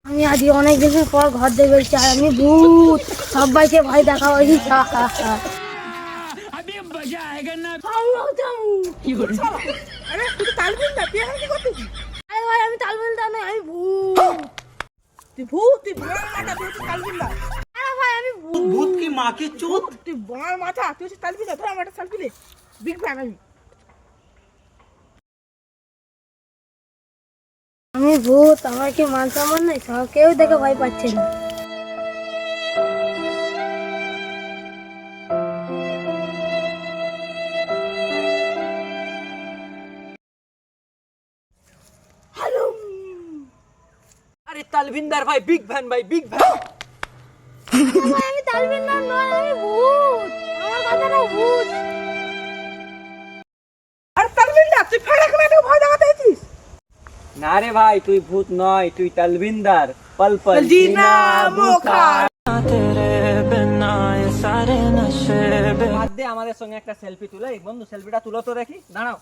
আমি আজ অনেক দিনের পর ঘর থেকে বেরোচ্ছি আর আমি ভূত সবাইকে ভয় দেখাবো। আরে ভাই আমি তাল বলতে নয়, আমি ভূত। তুই ভূত, তুই বাঙাল মাথা, তুই হচ্ছে তালবিন্দা। আরে ভাই আমি ভূত। ভূত কি মা কি চুত। তুই বাঙাল মাথা, তুই হচ্ছে তালবিন্দা। ধর আমার একটা সেলফি দে, বিগ ফ্যান আমি। আমি ভূত, আমার কি মান সম্মান নাই? সব কেউ দেখে ভয় পাচ্ছে না। আরে তালবিন্দার ভাই, বিগ ফ্যান ভাই, বিগ ফ্যান। ভাই আমি তালবিন্দা নয়, আমি ভূত। আমার কথা না ভূত। আর তালবিন্দা, তুই ফেলে কেন ভয় দেখাতে আছিস? না রে ভাই, তুই ভূত নয়, তুই তালবিন্দার। পল পল জিনা বুখার। বাদ দে, আমাদের সঙ্গে একটা সেলফি তুলে। বন্ধু সেলফিটা তুলো তো দেখি, দাঁড়াও।